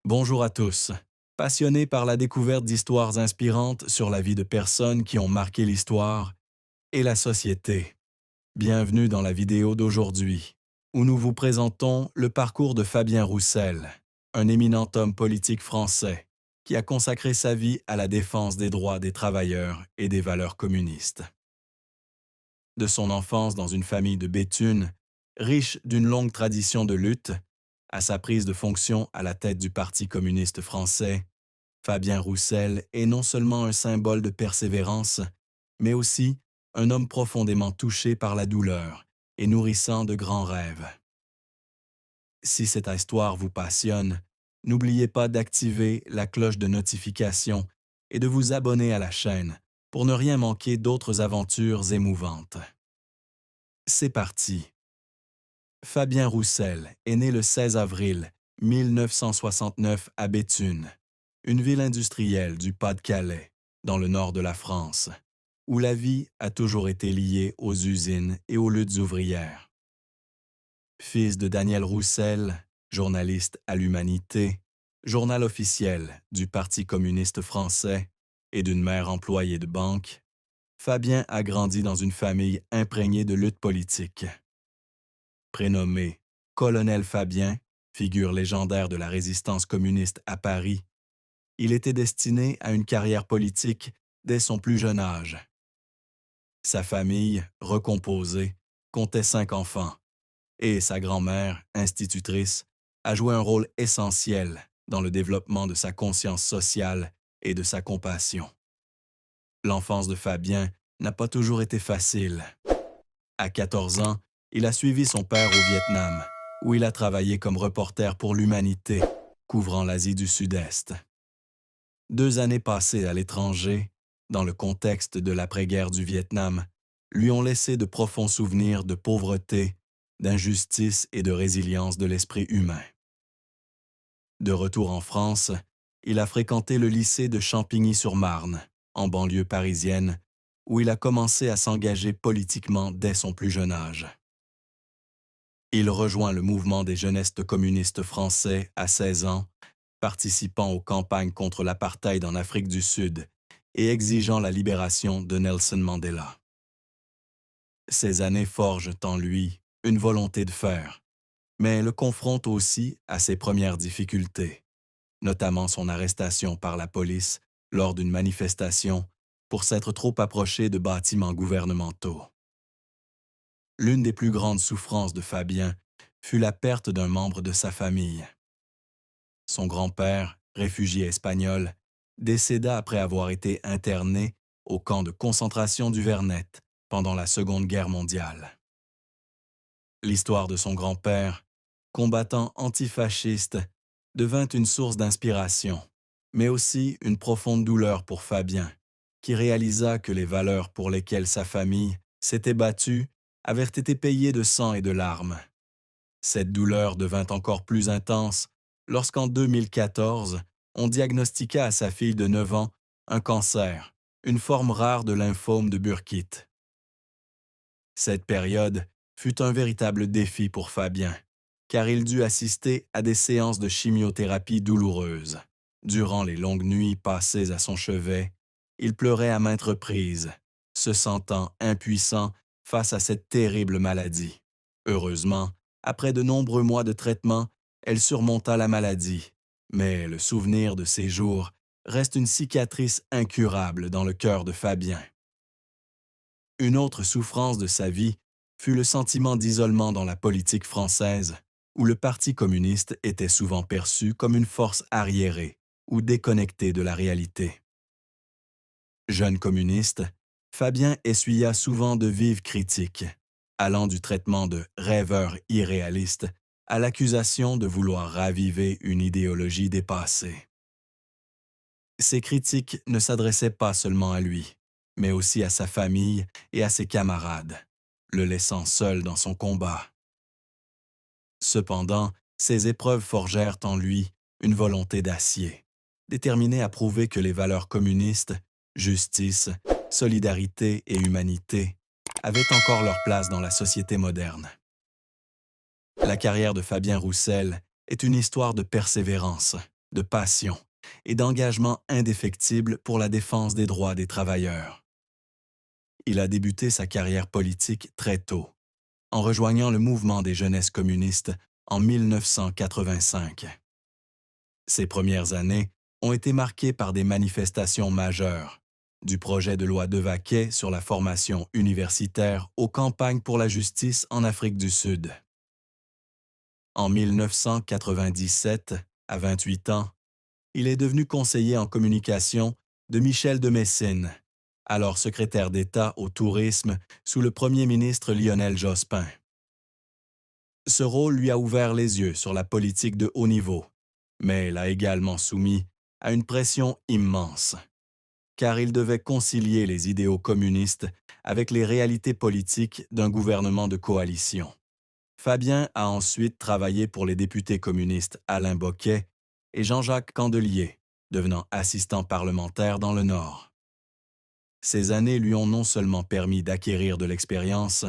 Bonjour à tous. Passionné par la découverte d'histoires inspirantes sur la vie de personnes qui ont marqué l'histoire et la société. Bienvenue dans la vidéo d'aujourd'hui, où nous vous présentons le parcours de Fabien Roussel, un éminent homme politique français qui a consacré sa vie à la défense des droits des travailleurs et des valeurs communistes. De son enfance dans une famille de Béthune, riche d'une longue tradition de lutte, à sa prise de fonction à la tête du Parti communiste français, Fabien Roussel est non seulement un symbole de persévérance, mais aussi un homme profondément touché par la douleur et nourrissant de grands rêves. Si cette histoire vous passionne, n'oubliez pas d'activer la cloche de notification et de vous abonner à la chaîne pour ne rien manquer d'autres aventures émouvantes. C'est parti. Fabien Roussel est né le 16 avril 1969 à Béthune, une ville industrielle du Pas-de-Calais, dans le nord de la France, où la vie a toujours été liée aux usines et aux luttes ouvrières. Fils de Daniel Roussel, journaliste à l'Humanité, journal officiel du Parti communiste français, et d'une mère employée de banque, Fabien a grandi dans une famille imprégnée de lutte politique. Prénommé Colonel Fabien, figure légendaire de la résistance communiste à Paris, il était destiné à une carrière politique dès son plus jeune âge. Sa famille, recomposée, comptait 5 enfants, et sa grand-mère, institutrice, a joué un rôle essentiel dans le développement de sa conscience sociale et de sa compassion. L'enfance de Fabien n'a pas toujours été facile. À 14 ans, il a suivi son père au Vietnam, où il a travaillé comme reporter pour l'Humanité, couvrant l'Asie du Sud-Est. 2 années passées à l'étranger, dans le contexte de l'après-guerre du Vietnam, lui ont laissé de profonds souvenirs de pauvreté, d'injustice et de résilience de l'esprit humain. De retour en France, il a fréquenté le lycée de Champigny-sur-Marne, en banlieue parisienne, où il a commencé à s'engager politiquement dès son plus jeune âge. Il rejoint le mouvement des jeunesses communistes français à 16 ans, participant aux campagnes contre l'apartheid en Afrique du Sud et exigeant la libération de Nelson Mandela. Ces années forgent en lui une volonté de fer, mais le confrontent aussi à ses premières difficultés, notamment son arrestation par la police lors d'une manifestation pour s'être trop approché de bâtiments gouvernementaux. L'une des plus grandes souffrances de Fabien fut la perte d'un membre de sa famille. Son grand-père, réfugié espagnol, décéda après avoir été interné au camp de concentration du Vernet pendant la Seconde Guerre mondiale. L'histoire de son grand-père, combattant antifasciste, devint une source d'inspiration, mais aussi une profonde douleur pour Fabien, qui réalisa que les valeurs pour lesquelles sa famille s'était battue avaient été payées de sang et de larmes. Cette douleur devint encore plus intense lorsqu'en 2014, on diagnostiqua à sa fille de 9 ans un cancer, une forme rare de lymphome de Burkitt. Cette période fut un véritable défi pour Fabien, car il dut assister à des séances de chimiothérapie douloureuses. Durant les longues nuits passées à son chevet, il pleurait à maintes reprises, se sentant impuissant face à cette terrible maladie. Heureusement, après de nombreux mois de traitement, elle surmonta la maladie, mais le souvenir de ces jours reste une cicatrice incurable dans le cœur de Fabien. Une autre souffrance de sa vie fut le sentiment d'isolement dans la politique française, où le Parti communiste était souvent perçu comme une force arriérée ou déconnectée de la réalité. Jeune communiste, Fabien essuya souvent de vives critiques, allant du traitement de rêveur irréaliste à l'accusation de vouloir raviver une idéologie dépassée. Ces critiques ne s'adressaient pas seulement à lui, mais aussi à sa famille et à ses camarades, le laissant seul dans son combat. Cependant, ces épreuves forgèrent en lui une volonté d'acier, déterminé à prouver que les valeurs communistes, justice, solidarité et humanité, avaient encore leur place dans la société moderne. La carrière de Fabien Roussel est une histoire de persévérance, de passion et d'engagement indéfectible pour la défense des droits des travailleurs. Il a débuté sa carrière politique très tôt, en rejoignant le mouvement des jeunesses communistes en 1985. Ses premières années ont été marquées par des manifestations majeures, du projet de loi Devaquet sur la formation universitaire aux campagnes pour la justice en Afrique du Sud. En 1997, à 28 ans, il est devenu conseiller en communication de Michel de Messine, alors secrétaire d'État au tourisme sous le premier ministre Lionel Jospin. Ce rôle lui a ouvert les yeux sur la politique de haut niveau, mais l'a également soumis à une pression immense, car il devait concilier les idéaux communistes avec les réalités politiques d'un gouvernement de coalition. Fabien a ensuite travaillé pour les députés communistes Alain Bocquet et Jean-Jacques Candelier, devenant assistant parlementaire dans le Nord. Ces années lui ont non seulement permis d'acquérir de l'expérience,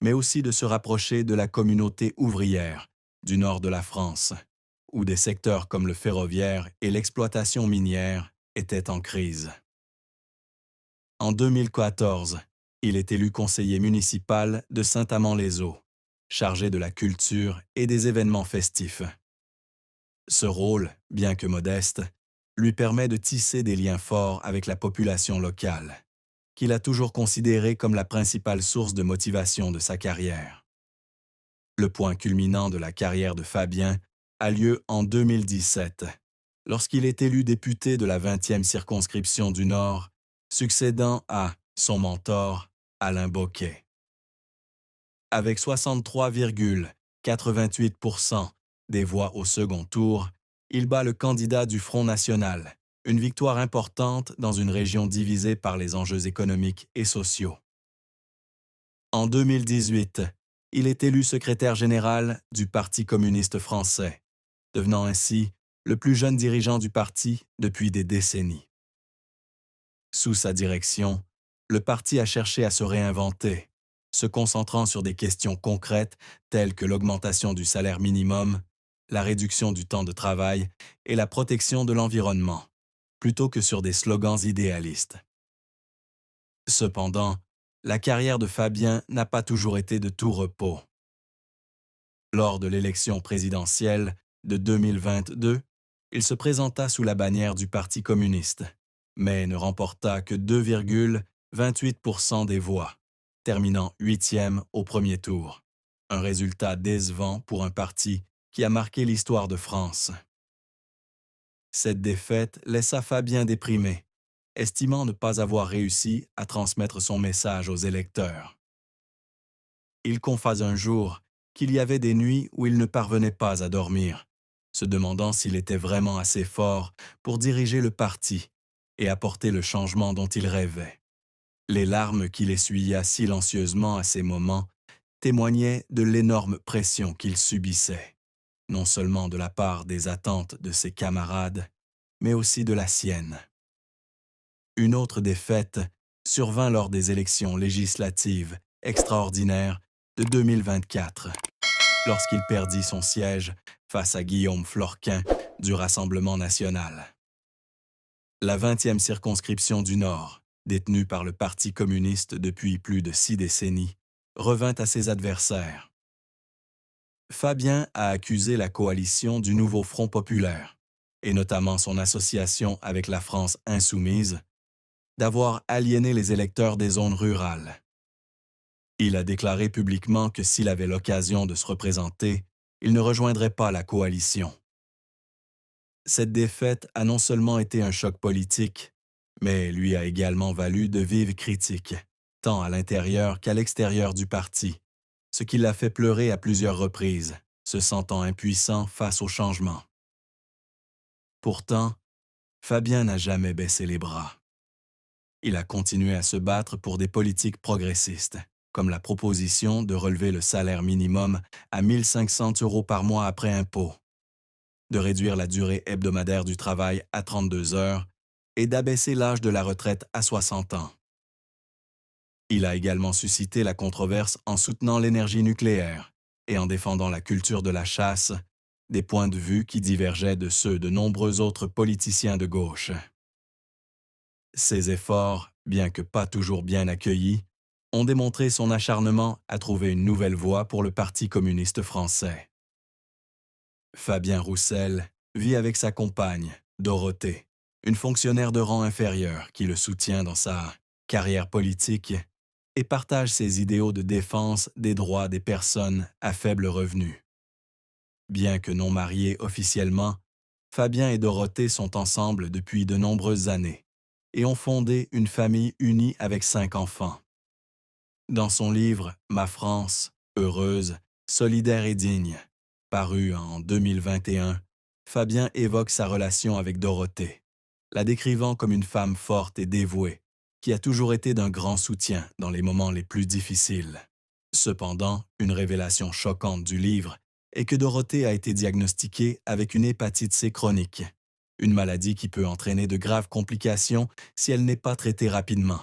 mais aussi de se rapprocher de la communauté ouvrière du nord de la France, où des secteurs comme le ferroviaire et l'exploitation minière étaient en crise. En 2014, il est élu conseiller municipal de Saint-Amand-les-Eaux, chargé de la culture et des événements festifs. Ce rôle, bien que modeste, lui permet de tisser des liens forts avec la population locale, qu'il a toujours considérée comme la principale source de motivation de sa carrière. Le point culminant de la carrière de Fabien a lieu en 2017, lorsqu'il est élu député de la 20e circonscription du Nord, succédant à son mentor, Alain Bocquet. Avec 63,88% des voix au second tour, il bat le candidat du Front national, une victoire importante dans une région divisée par les enjeux économiques et sociaux. En 2018, il est élu secrétaire général du Parti communiste français, devenant ainsi le plus jeune dirigeant du parti depuis des décennies. Sous sa direction, le parti a cherché à se réinventer, se concentrant sur des questions concrètes telles que l'augmentation du salaire minimum, la réduction du temps de travail et la protection de l'environnement, plutôt que sur des slogans idéalistes. Cependant, la carrière de Fabien n'a pas toujours été de tout repos. Lors de l'élection présidentielle de 2022, il se présenta sous la bannière du Parti communiste, mais ne remporta que 2,28% des voix, terminant 8e au premier tour. Un résultat décevant pour un parti qui a marqué l'histoire de France. Cette défaite laissa Fabien déprimé, estimant ne pas avoir réussi à transmettre son message aux électeurs. Il confessa un jour qu'il y avait des nuits où il ne parvenait pas à dormir, se demandant s'il était vraiment assez fort pour diriger le parti et apporter le changement dont il rêvait. Les larmes qu'il essuya silencieusement à ces moments témoignaient de l'énorme pression qu'il subissait, non seulement de la part des attentes de ses camarades, mais aussi de la sienne. Une autre défaite survint lors des élections législatives extraordinaires de 2024, lorsqu'il perdit son siège face à Guillaume Florquin du Rassemblement national. La 20e circonscription du Nord, détenue par le Parti communiste depuis plus de 6 décennies, revint à ses adversaires. Fabien a accusé la coalition du nouveau Front populaire, et notamment son association avec la France insoumise, d'avoir aliéné les électeurs des zones rurales. Il a déclaré publiquement que s'il avait l'occasion de se représenter, il ne rejoindrait pas la coalition. Cette défaite a non seulement été un choc politique, mais lui a également valu de vives critiques, tant à l'intérieur qu'à l'extérieur du parti, ce qui l'a fait pleurer à plusieurs reprises, se sentant impuissant face au changement. Pourtant, Fabien n'a jamais baissé les bras. Il a continué à se battre pour des politiques progressistes, comme la proposition de relever le salaire minimum à 1 500 € par mois après impôt, de réduire la durée hebdomadaire du travail à 32 heures et d'abaisser l'âge de la retraite à 60 ans. Il a également suscité la controverse en soutenant l'énergie nucléaire et en défendant la culture de la chasse, des points de vue qui divergeaient de ceux de nombreux autres politiciens de gauche. Ses efforts, bien que pas toujours bien accueillis, ont démontré son acharnement à trouver une nouvelle voie pour le Parti communiste français. Fabien Roussel vit avec sa compagne, Dorothée, une fonctionnaire de rang inférieur qui le soutient dans sa carrière politique et partage ses idéaux de défense des droits des personnes à faible revenu. Bien que non mariés officiellement, Fabien et Dorothée sont ensemble depuis de nombreuses années et ont fondé une famille unie avec 5 enfants. Dans son livre « Ma France, heureuse, solidaire et digne », paru en 2021, Fabien évoque sa relation avec Dorothée, la décrivant comme une femme forte et dévouée, qui a toujours été d'un grand soutien dans les moments les plus difficiles. Cependant, une révélation choquante du livre est que Dorothée a été diagnostiquée avec une hépatite C chronique, une maladie qui peut entraîner de graves complications si elle n'est pas traitée rapidement.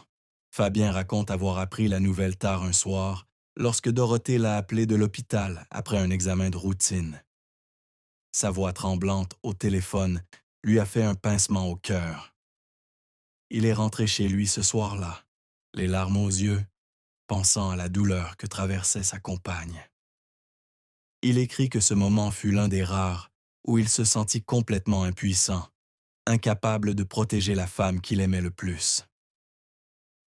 Fabien raconte avoir appris la nouvelle tard un soir, lorsque Dorothée l'a appelé de l'hôpital après un examen de routine. Sa voix tremblante au téléphone lui a fait un pincement au cœur. Il est rentré chez lui ce soir-là, les larmes aux yeux, pensant à la douleur que traversait sa compagne. Il écrit que ce moment fut l'un des rares où il se sentit complètement impuissant, incapable de protéger la femme qu'il aimait le plus.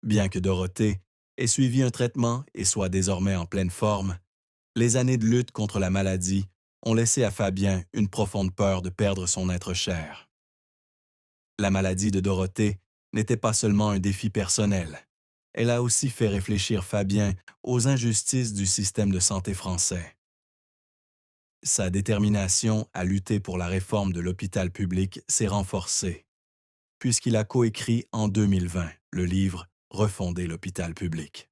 Bien que Dorothée ait suivi un traitement et soit désormais en pleine forme, les années de lutte contre la maladie ont laissé à Fabien une profonde peur de perdre son être cher. La maladie de Dorothée n'était pas seulement un défi personnel. Elle a aussi fait réfléchir Fabien aux injustices du système de santé français. Sa détermination à lutter pour la réforme de l'hôpital public s'est renforcée, puisqu'il a coécrit en 2020 le livre « Refonder l'hôpital public ».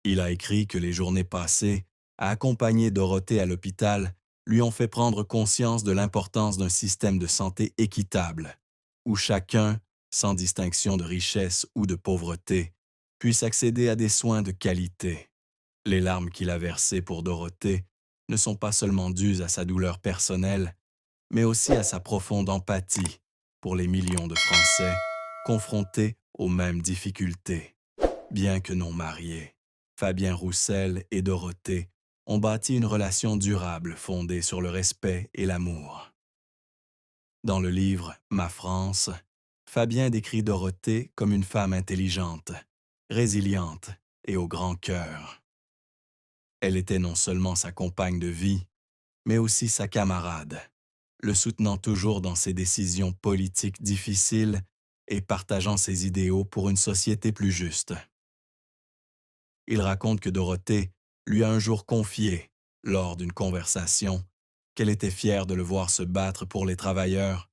Il a écrit que les journées passées à accompagner Dorothée à l'hôpital lui ont fait prendre conscience de l'importance d'un système de santé équitable, où chacun, sans distinction de richesse ou de pauvreté, puisse accéder à des soins de qualité. Les larmes qu'il a versées pour Dorothée ne sont pas seulement dues à sa douleur personnelle, mais aussi à sa profonde empathie pour les millions de Français confrontés aux mêmes difficultés. Bien que non mariés, Fabien Roussel et Dorothée ont bâti une relation durable fondée sur le respect et l'amour. Dans le livre « Ma France », Fabien décrit Dorothée comme une femme intelligente, résiliente et au grand cœur. Elle était non seulement sa compagne de vie, mais aussi sa camarade, le soutenant toujours dans ses décisions politiques difficiles et partageant ses idéaux pour une société plus juste. Il raconte que Dorothée lui a un jour confié, lors d'une conversation, qu'elle était fière de le voir se battre pour les travailleurs,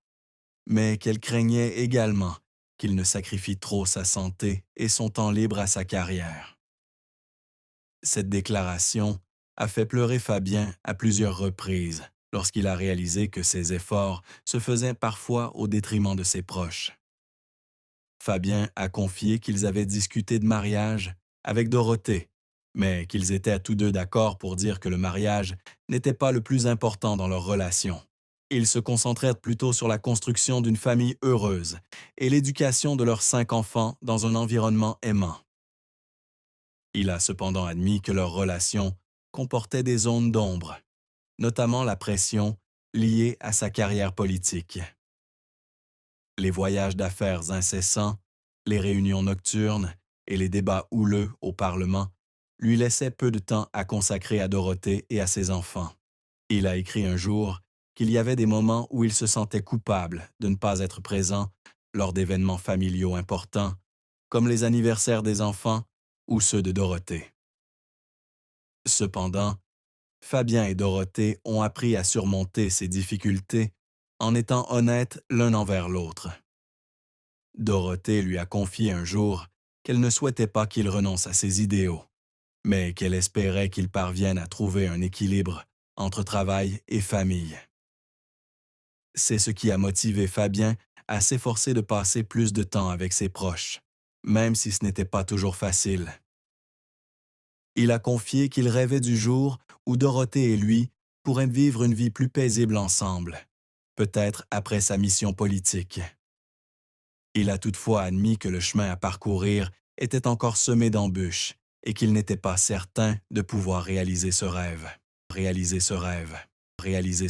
mais qu'elle craignait également qu'il ne sacrifie trop sa santé et son temps libre à sa carrière. Cette déclaration a fait pleurer Fabien à plusieurs reprises lorsqu'il a réalisé que ses efforts se faisaient parfois au détriment de ses proches. Fabien a confié qu'ils avaient discuté de mariage avec Dorothée, mais qu'ils étaient tous deux d'accord pour dire que le mariage n'était pas le plus important dans leur relation. Ils se concentrèrent plutôt sur la construction d'une famille heureuse et l'éducation de leurs 5 enfants dans un environnement aimant. Il a cependant admis que leur relation comportait des zones d'ombre, notamment la pression liée à sa carrière politique. Les voyages d'affaires incessants, les réunions nocturnes et les débats houleux au Parlement lui laissaient peu de temps à consacrer à Dorothée et à ses enfants. Il a écrit un jour qu'il y avait des moments où il se sentait coupable de ne pas être présent lors d'événements familiaux importants, comme les anniversaires des enfants ou ceux de Dorothée. Cependant, Fabien et Dorothée ont appris à surmonter ces difficultés en étant honnêtes l'un envers l'autre. Dorothée lui a confié un jour qu'elle ne souhaitait pas qu'il renonce à ses idéaux, mais qu'elle espérait qu'il parvienne à trouver un équilibre entre travail et famille. C'est ce qui a motivé Fabien à s'efforcer de passer plus de temps avec ses proches, même si ce n'était pas toujours facile. Il a confié qu'il rêvait du jour où Dorothée et lui pourraient vivre une vie plus paisible ensemble, peut-être après sa mission politique. Il a toutefois admis que le chemin à parcourir était encore semé d'embûches et qu'il n'était pas certain de pouvoir réaliser ce rêve. Réaliser ce rêve. Réaliser ce